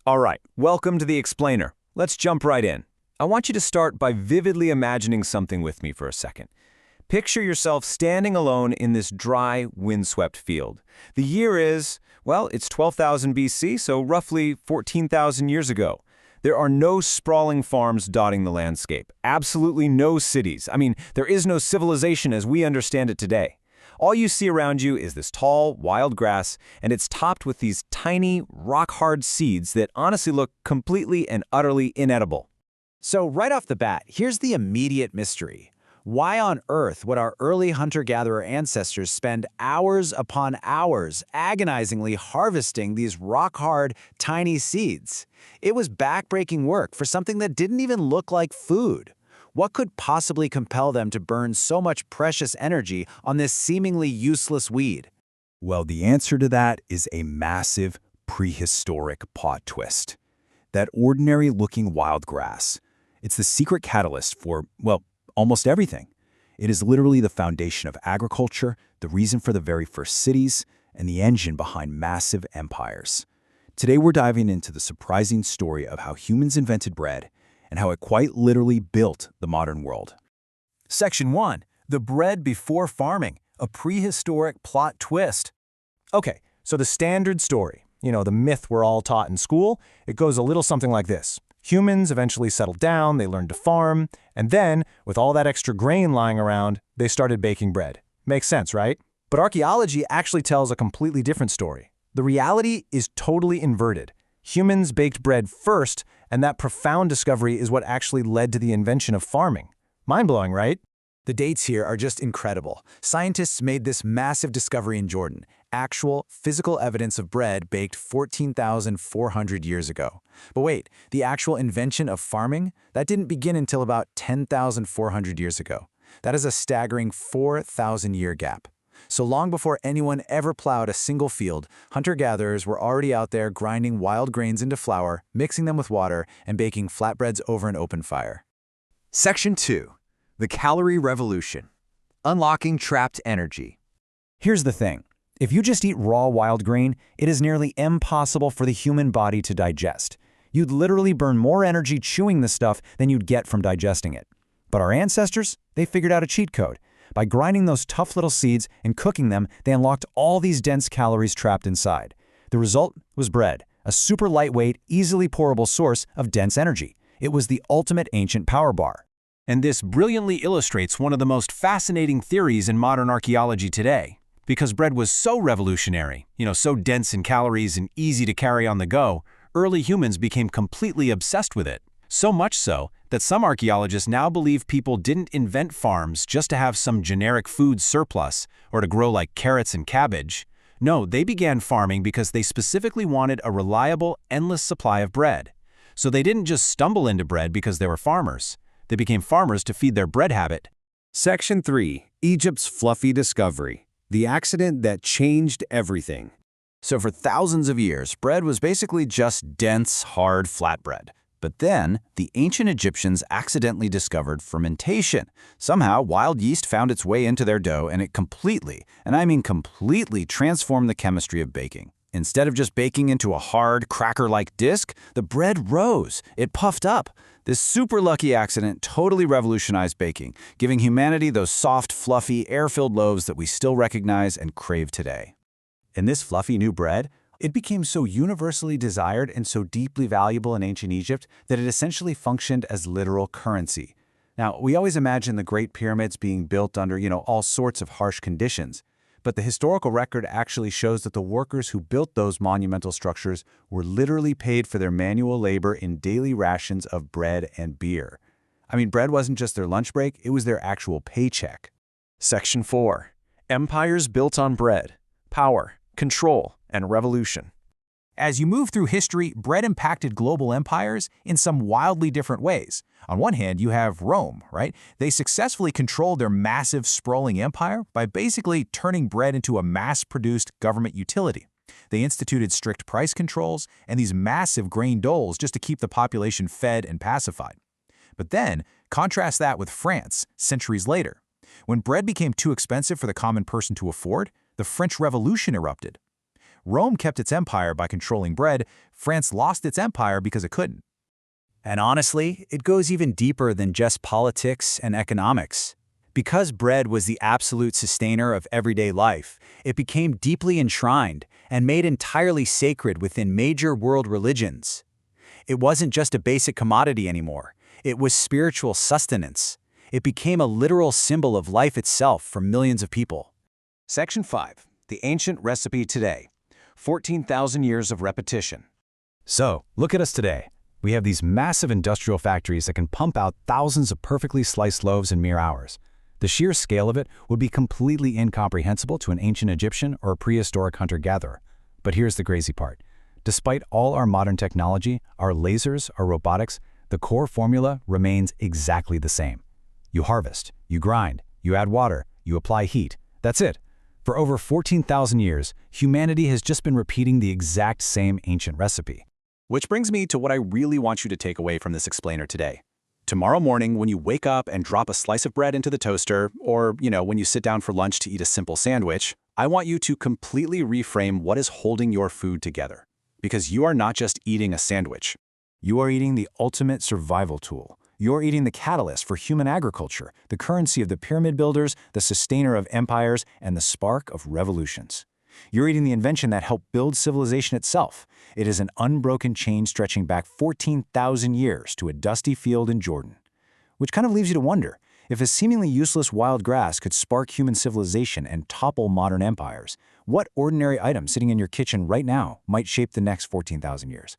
All right, welcome to the Explainer. Let's jump right in. I want you to start by vividly imagining something with me for a second. Picture yourself standing alone in this dry, windswept field. The year is, well, it's 12,000 BC, so roughly 14,000 years ago. There are no sprawling farms dotting the landscape. Absolutely no cities. I mean, there is no civilization as we understand it today. All you see around you is this tall, wild grass, and it's topped with these tiny, rock-hard seeds that honestly look completely and utterly inedible. So right off the bat, here's the immediate mystery. Why on earth would our early hunter-gatherer ancestors spend hours upon hours agonizingly harvesting these rock-hard, tiny seeds? It was backbreaking work for something that didn't even look like food. What could possibly compel them to burn so much precious energy on this seemingly useless weed? Well, the answer to that is a massive prehistoric plot twist. That ordinary-looking wild grass. It's the secret catalyst for, well, almost everything. It is literally the foundation of agriculture, the reason for the very first cities, and the engine behind massive empires. Today we're diving into the surprising story of how humans invented bread and how it quite literally built the modern world. Section 1. The bread before farming, a prehistoric plot twist. Okay, so the standard story, the myth we're all taught in school, it goes a little something like this. Humans eventually settled down, they learned to farm, and then, with all that extra grain lying around, they started baking bread. Makes sense, right? But archaeology actually tells a completely different story. The reality is totally inverted. Humans baked bread first, and that profound discovery is what actually led to the invention of farming. Mind-blowing, right? The dates here are just incredible. Scientists made this massive discovery in Jordan, actual, physical evidence of bread baked 14,400 years ago. But wait, the actual invention of farming? That didn't begin until about 10,400 years ago. That is a staggering 4,000-year gap. So long before anyone ever plowed a single field, hunter-gatherers were already out there grinding wild grains into flour, mixing them with water, and baking flatbreads over an open fire. Section 2. The Calorie Revolution. Unlocking Trapped Energy. Here's the thing. If you just eat raw wild grain, it is nearly impossible for the human body to digest. You'd literally burn more energy chewing the stuff than you'd get from digesting it. But our ancestors, they figured out a cheat code. By grinding those tough little seeds and cooking them, they unlocked all these dense calories trapped inside. The result was bread, a super lightweight, easily pourable source of dense energy. It was the ultimate ancient power bar. And this brilliantly illustrates one of the most fascinating theories in modern archaeology today. Because bread was so revolutionary, so dense in calories and easy to carry on the go, early humans became completely obsessed with it. So much so that some archaeologists now believe people didn't invent farms just to have some generic food surplus or to grow like carrots and cabbage. No, they began farming because they specifically wanted a reliable, endless supply of bread. So they didn't just stumble into bread because they were farmers. They became farmers to feed their bread habit. Section 3. Egypt's Fluffy Discovery. The accident that changed everything. So for thousands of years, bread was basically just dense, hard flatbread. But then, the ancient Egyptians accidentally discovered fermentation. Somehow, wild yeast found its way into their dough and it completely, and I mean completely, transformed the chemistry of baking. Instead of just baking into a hard, cracker-like disc, the bread rose. It puffed up. This super lucky accident totally revolutionized baking, giving humanity those soft, fluffy, air-filled loaves that we still recognize and crave today. And this fluffy new bread, it became so universally desired and so deeply valuable in ancient Egypt that it essentially functioned as literal currency. Now, we always imagine the Great Pyramids being built under, all sorts of harsh conditions. But the historical record actually shows that the workers who built those monumental structures were literally paid for their manual labor in daily rations of bread and beer. I mean, bread wasn't just their lunch break, it was their actual paycheck. Section 4. Empires built on bread. Power, control, and revolution. As you move through history, bread impacted global empires in some wildly different ways. On one hand, you have Rome, right? They successfully controlled their massive, sprawling empire by basically turning bread into a mass-produced government utility. They instituted strict price controls and these massive grain doles just to keep the population fed and pacified. But then, contrast that with France, centuries later. When bread became too expensive for the common person to afford, the French Revolution erupted. Rome kept its empire by controlling bread. France lost its empire because it couldn't. And honestly, it goes even deeper than just politics and economics. Because bread was the absolute sustainer of everyday life, it became deeply enshrined and made entirely sacred within major world religions. It wasn't just a basic commodity anymore. It was spiritual sustenance. It became a literal symbol of life itself for millions of people. Section 5. The ancient recipe today. 14,000 years of repetition. So, look at us today. We have these massive industrial factories that can pump out thousands of perfectly sliced loaves in mere hours. The sheer scale of it would be completely incomprehensible to an ancient Egyptian or a prehistoric hunter-gatherer. But here's the crazy part. Despite all our modern technology, our lasers, our robotics, the core formula remains exactly the same. You harvest, you grind, you add water, you apply heat. That's it. For over 14,000 years, humanity has just been repeating the exact same ancient recipe. Which brings me to what I really want you to take away from this explainer today. Tomorrow morning, when you wake up and drop a slice of bread into the toaster, or, when you sit down for lunch to eat a simple sandwich, I want you to completely reframe what is holding your food together. Because you are not just eating a sandwich. You are eating the ultimate survival tool. You're eating the catalyst for human agriculture, the currency of the pyramid builders, the sustainer of empires, and the spark of revolutions. You're eating the invention that helped build civilization itself. It is an unbroken chain stretching back 14,000 years to a dusty field in Jordan. Which kind of leaves you to wonder, if a seemingly useless wild grass could spark human civilization and topple modern empires, what ordinary item sitting in your kitchen right now might shape the next 14,000 years?